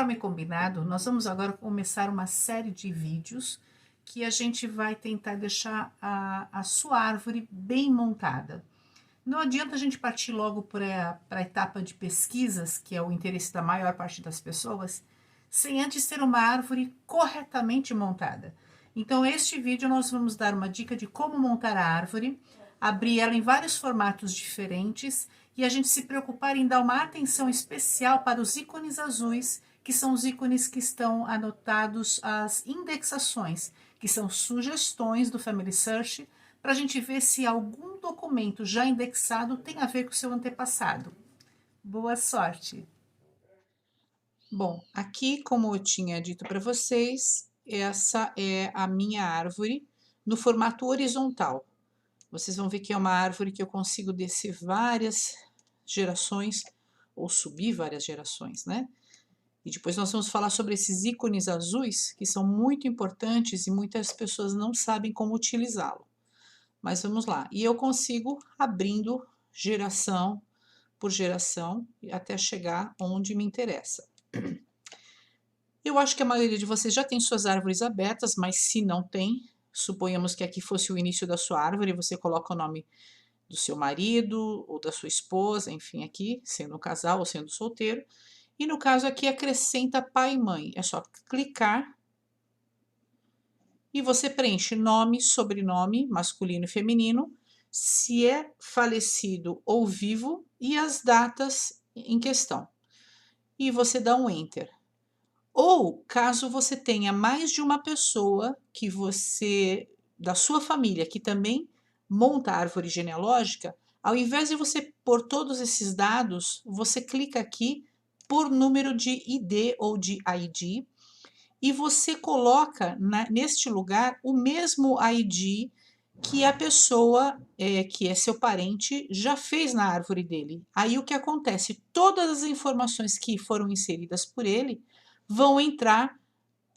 Conforme combinado, nós vamos agora começar uma série de vídeos que a gente vai tentar deixar a sua árvore bem montada. Não adianta a gente partir logo para a etapa de pesquisas, que é o interesse da maior parte das pessoas, sem antes ter uma árvore corretamente montada. Então, este vídeo nós vamos dar uma dica de como montar a árvore, abrir ela em vários formatos diferentes e a gente se preocupar em dar uma atenção especial para os ícones azuis, que são os ícones que estão anotados as indexações, que são sugestões do Family Search, para a gente ver se algum documento já indexado tem a ver com o seu antepassado. Boa sorte! Bom, aqui, como eu tinha dito para vocês, essa é a minha árvore no formato horizontal. Vocês vão ver que é uma árvore que eu consigo descer várias gerações, ou subir várias gerações, né? E depois nós vamos falar sobre esses ícones azuis, que são muito importantes e muitas pessoas não sabem como utilizá-lo. Mas vamos lá. E eu consigo abrindo geração por geração até chegar onde me interessa. Eu acho que a maioria de vocês já tem suas árvores abertas, mas se não tem, suponhamos que aqui fosse o início da sua árvore, você coloca o nome do seu marido ou da sua esposa, enfim, aqui, sendo um casal ou sendo solteiro. E no caso aqui, acrescenta pai e mãe. É só clicar e você preenche nome, sobrenome, masculino e feminino, se é falecido ou vivo e as datas em questão. E você dá um Enter. Ou, caso você tenha mais de uma pessoa que você, da sua família, que também monta a árvore genealógica, ao invés de você pôr todos esses dados, você clica aqui por número de ID ou de ID, e você coloca neste lugar o mesmo ID que a pessoa, que é seu parente, já fez na árvore dele. Aí o que acontece? Todas as informações que foram inseridas por ele vão entrar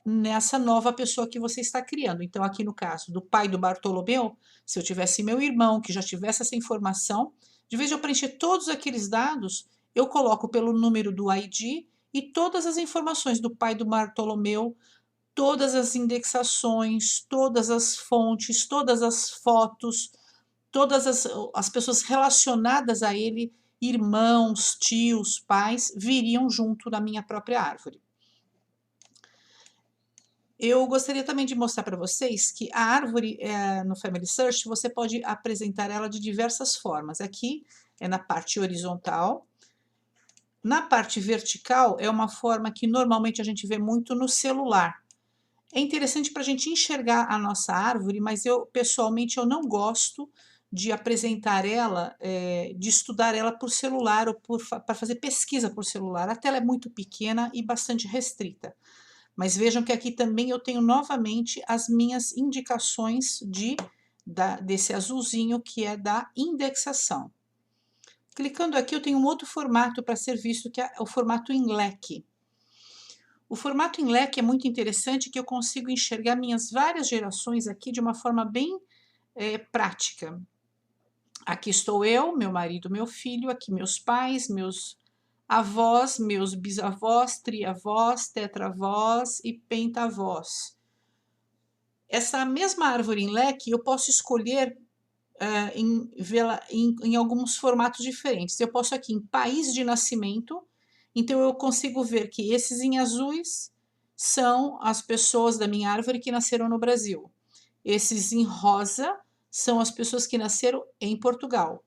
nessa nova pessoa que você está criando. Então, aqui no caso do pai do Bartolomeu, se eu tivesse meu irmão que já tivesse essa informação, de vez de eu preencher todos aqueles dados, eu coloco pelo número do ID e todas as informações do pai do Bartolomeu, todas as indexações, todas as fontes, todas as fotos, todas as pessoas relacionadas a ele, irmãos, tios, pais, viriam junto na minha própria árvore. Eu gostaria também de mostrar para vocês que a árvore no Family Search, você pode apresentar ela de diversas formas. Aqui é na parte horizontal. Na parte vertical é uma forma que normalmente a gente vê muito no celular. É interessante para a gente enxergar a nossa árvore, mas eu, pessoalmente, eu não gosto de apresentar ela, de estudar ela por celular ou para fazer pesquisa por celular. A tela é muito pequena e bastante restrita. Mas vejam que aqui também eu tenho novamente as minhas indicações desse azulzinho que é da indexação. Clicando aqui eu tenho um outro formato para ser visto, que é o formato em leque. O formato em leque é muito interessante, que eu consigo enxergar minhas várias gerações aqui de uma forma bem prática. Aqui estou eu, meu marido, meu filho, aqui meus pais, meus avós, meus bisavós, triavós, tetravós e pentavós. Essa mesma árvore em leque eu posso escolher vê-la em alguns formatos diferentes. Eu posso aqui em país de nascimento, então eu consigo ver que esses em azuis são as pessoas da minha árvore que nasceram no Brasil. Esses em rosa são as pessoas que nasceram em Portugal.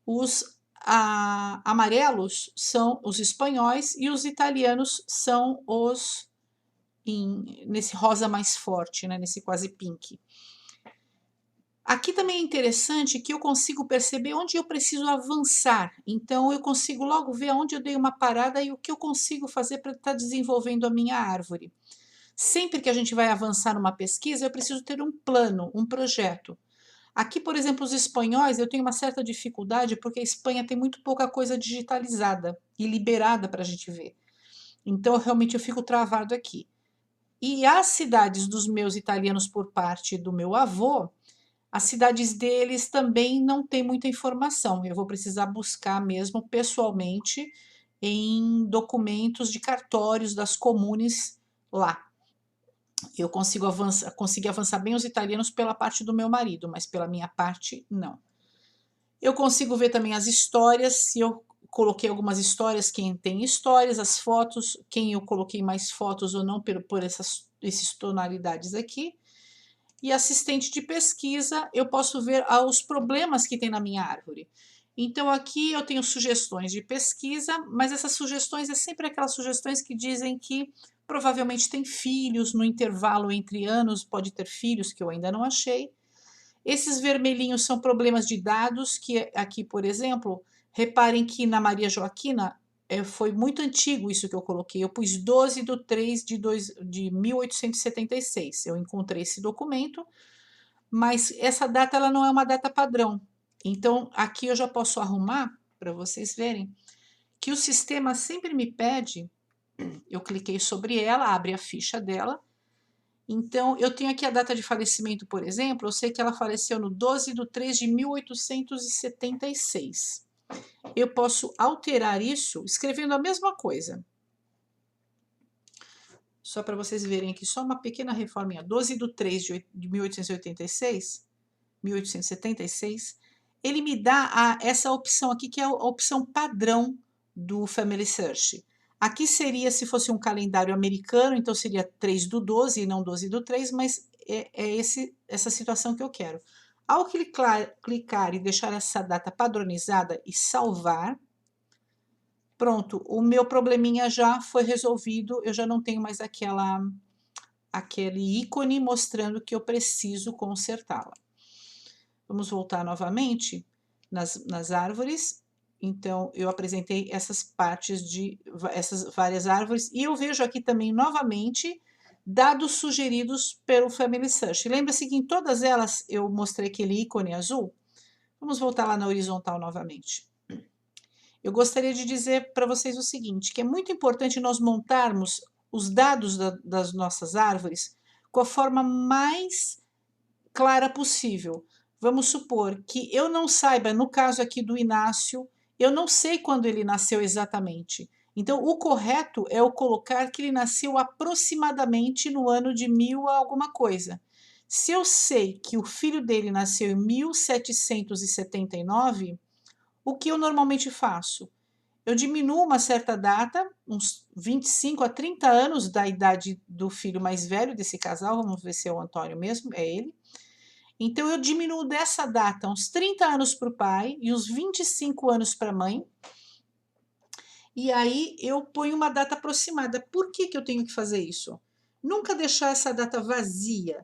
Os amarelos são os espanhóis e os italianos são os nesse rosa mais forte, né, nesse quase pink. Aqui também é interessante que eu consigo perceber onde eu preciso avançar, então eu consigo logo ver onde eu dei uma parada e o que eu consigo fazer para estar desenvolvendo a minha árvore. Sempre que a gente vai avançar numa pesquisa, eu preciso ter um plano, um projeto. Aqui, por exemplo, os espanhóis, eu tenho uma certa dificuldade porque a Espanha tem muito pouca coisa digitalizada e liberada para a gente ver. Então, realmente, eu fico travado aqui. E as cidades dos meus italianos por parte do meu avô, as cidades deles também não tem muita informação. Eu vou precisar buscar mesmo pessoalmente em documentos de cartórios das comunes lá. Eu consegui avançar bem os italianos pela parte do meu marido, mas pela minha parte, não. Eu consigo ver também as histórias, se eu coloquei algumas histórias, quem tem histórias, as fotos, quem eu coloquei mais fotos ou não por essas tonalidades aqui. E assistente de pesquisa, eu posso ver os problemas que tem na minha árvore. Então, aqui eu tenho sugestões de pesquisa, mas essas sugestões é sempre aquelas sugestões que dizem que provavelmente tem filhos, no intervalo entre anos pode ter filhos, que eu ainda não achei. Esses vermelhinhos são problemas de dados, que aqui, por exemplo, reparem que na Maria Joaquina foi muito antigo isso que eu coloquei. Eu pus 12/3/de 1876. Eu encontrei esse documento, mas essa data ela não é uma data padrão. Então, aqui eu já posso arrumar, para vocês verem, que o sistema sempre me pede, eu cliquei sobre ela, abre a ficha dela. Então, eu tenho aqui a data de falecimento, por exemplo, eu sei que ela faleceu no 12/3/1876. Eu posso alterar isso escrevendo a mesma coisa. Só para vocês verem aqui, só uma pequena reforminha. 12/3/1886, 1876, ele me dá essa opção aqui, que é a opção padrão do Family Search. Aqui seria, se fosse um calendário americano, então seria 3/12 e não 12/3, mas é essa situação que eu quero. Ao clicar e deixar essa data padronizada e salvar, pronto, o meu probleminha já foi resolvido, eu já não tenho mais aquele ícone mostrando que eu preciso consertá-la. Vamos voltar novamente nas árvores. Então, eu apresentei essas partes essas várias árvores, e eu vejo aqui também novamente dados sugeridos pelo Family Search. Lembra-se que em todas elas eu mostrei aquele ícone azul? Vamos voltar lá na horizontal novamente. Eu gostaria de dizer para vocês o seguinte, que é muito importante nós montarmos os dados das nossas árvores com a forma mais clara possível. Vamos supor que eu não saiba, no caso aqui do Inácio, eu não sei quando ele nasceu exatamente. Então, o correto é eu colocar que ele nasceu aproximadamente no ano de 1000 alguma coisa. Se eu sei que o filho dele nasceu em 1779, o que eu normalmente faço? Eu diminuo uma certa data, uns 25 a 30 anos da idade do filho mais velho desse casal, vamos ver se é o Antônio mesmo, é ele. Então, eu diminuo dessa data uns 30 anos para o pai e uns 25 anos para a mãe. E aí, eu ponho uma data aproximada. Por que eu tenho que fazer isso? Nunca deixar essa data vazia,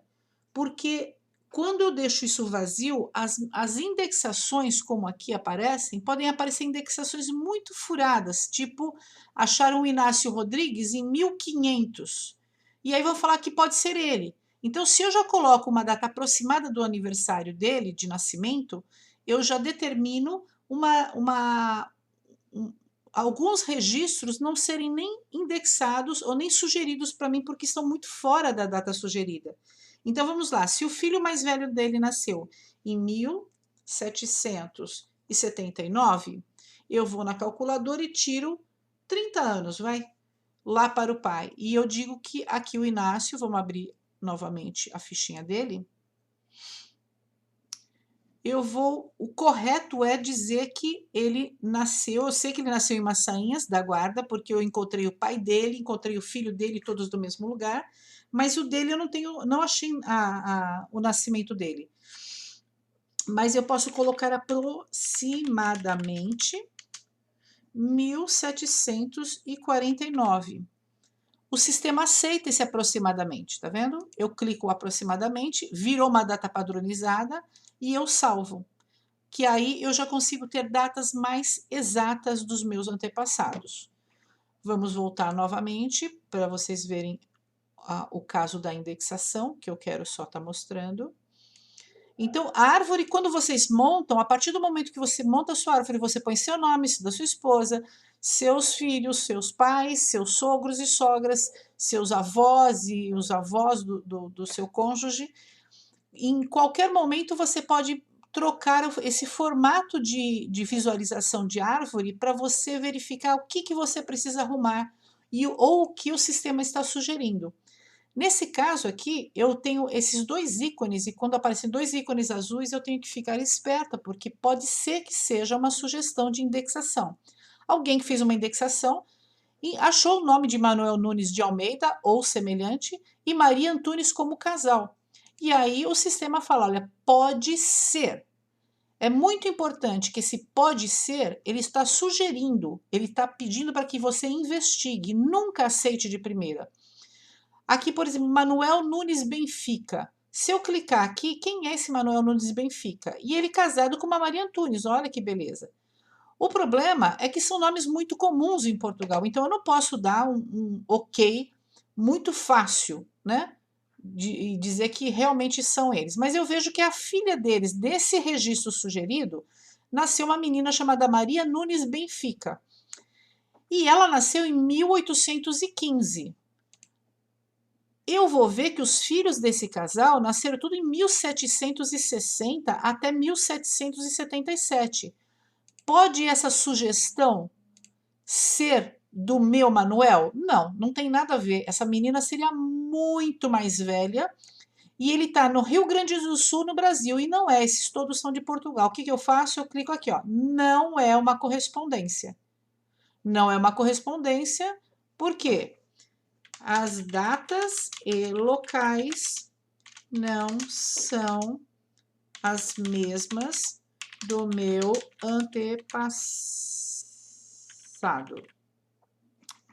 porque quando eu deixo isso vazio, as indexações, como aqui aparecem, podem aparecer indexações muito furadas, tipo, acharam o Inácio Rodrigues em 1500. E aí vão falar que pode ser ele. Então, se eu já coloco uma data aproximada do aniversário dele, de nascimento, eu já determino alguns registros não serem nem indexados ou nem sugeridos para mim, porque estão muito fora da data sugerida. Então, vamos lá. Se o filho mais velho dele nasceu em 1779, eu vou na calculadora e tiro 30 anos, vai, lá para o pai. E eu digo que aqui o Inácio, vamos abrir novamente a fichinha dele, o correto é dizer que ele nasceu, eu sei que ele nasceu em Massainhas da Guarda, porque eu encontrei o pai dele, encontrei o filho dele, todos do mesmo lugar, mas o dele eu não achei o nascimento dele. Mas eu posso colocar aproximadamente 1749. O sistema aceita esse aproximadamente, tá vendo? Eu clico aproximadamente, virou uma data padronizada e eu salvo. Que aí eu já consigo ter datas mais exatas dos meus antepassados. Vamos voltar novamente para vocês verem o caso da indexação, que eu quero só estar mostrando. Então, a árvore, quando vocês montam, a partir do momento que você monta a sua árvore, você põe seu nome, da sua esposa, seus filhos, seus pais, seus sogros e sogras, seus avós e os avós do seu cônjuge. Em qualquer momento você pode trocar esse formato de visualização de árvore para você verificar o que você precisa arrumar ou o que o sistema está sugerindo. Nesse caso aqui, eu tenho esses dois ícones, e quando aparecem dois ícones azuis, eu tenho que ficar esperta, porque pode ser que seja uma sugestão de indexação. Alguém que fez uma indexação e achou o nome de Manuel Nunes de Almeida ou semelhante e Maria Antunes como casal. E aí o sistema fala, olha, pode ser. É muito importante que esse pode ser, ele está sugerindo, ele está pedindo para que você investigue, nunca aceite de primeira. Aqui, por exemplo, Manuel Nunes Benfica. Se eu clicar aqui, quem é esse Manuel Nunes Benfica? E ele casado com uma Maria Antunes, olha que beleza. O problema é que são nomes muito comuns em Portugal, então eu não posso dar um ok muito fácil, né? De dizer que realmente são eles. Mas eu vejo que a filha deles, desse registro sugerido, nasceu uma menina chamada Maria Nunes Benfica. E ela nasceu em 1815. Eu vou ver que os filhos desse casal nasceram tudo em 1760 até 1777. Pode essa sugestão ser do meu Manuel? Não, não tem nada a ver. Essa menina seria muito mais velha e ele está no Rio Grande do Sul, no Brasil, e não é, esses todos são de Portugal. O que eu faço? Eu clico aqui, ó. Não é uma correspondência. Não é uma correspondência, por quê? As datas e locais não são as mesmas do meu antepassado.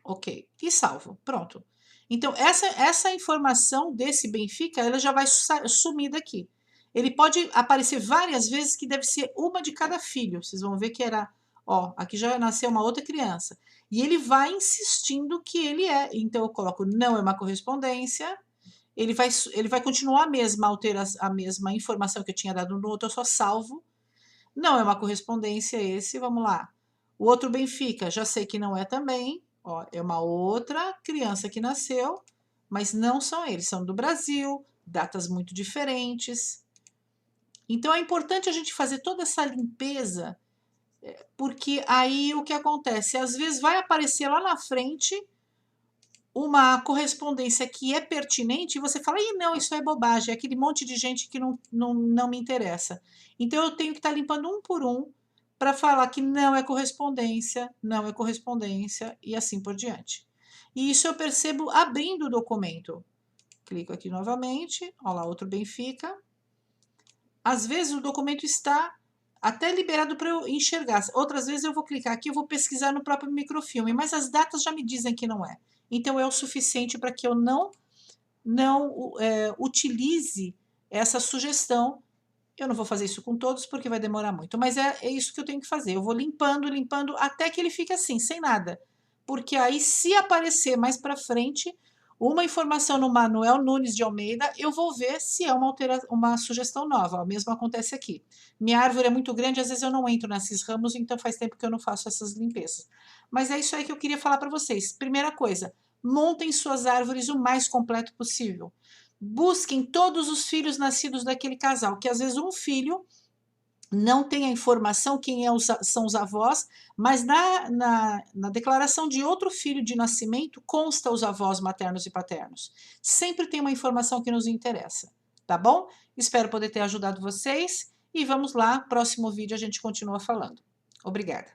Ok, e salvo, pronto. Então, essa informação desse Benfica, ela já vai sumir daqui. Ele pode aparecer várias vezes, que deve ser uma de cada filho. Vocês vão ver que era, ó, aqui já nasceu uma outra criança. E ele vai insistindo que ele é. Então, eu coloco não é uma correspondência. Ele vai continuar a mesma informação que eu tinha dado no outro, eu só salvo. Não é uma correspondência esse, vamos lá. O outro Benfica, já sei que não é também. Ó, é uma outra criança que nasceu, mas não são eles, são do Brasil, datas muito diferentes. Então é importante a gente fazer toda essa limpeza, porque aí o que acontece? Às vezes vai aparecer lá na frente uma correspondência que é pertinente e você fala, ih, não, isso é bobagem, é aquele monte de gente que não me interessa. Então eu tenho que estar limpando um por um para falar que não é correspondência, não é correspondência e assim por diante. E isso eu percebo abrindo o documento. Clico aqui novamente, olha lá, outro Benfica. Às vezes o documento está até liberado para eu enxergar. Outras vezes eu vou clicar aqui, eu vou pesquisar no próprio microfilme, mas as datas já me dizem que não é. Então é o suficiente para que eu não utilize essa sugestão. Eu não vou fazer isso com todos porque vai demorar muito, mas é isso que eu tenho que fazer. Eu vou limpando, limpando até que ele fique assim, sem nada. Porque aí, se aparecer mais para frente uma informação no Manuel Nunes de Almeida, eu vou ver se é uma sugestão nova. O mesmo acontece aqui. Minha árvore é muito grande, às vezes eu não entro nesses ramos, então faz tempo que eu não faço essas limpezas. Mas é isso aí que eu queria falar para vocês. Primeira coisa, montem suas árvores o mais completo possível. Busquem todos os filhos nascidos daquele casal, que às vezes um filho não tem a informação quem são os avós, mas na declaração de outro filho de nascimento consta os avós maternos e paternos. Sempre tem uma informação que nos interessa, tá bom? Espero poder ter ajudado vocês e vamos lá, próximo vídeo a gente continua falando. Obrigada.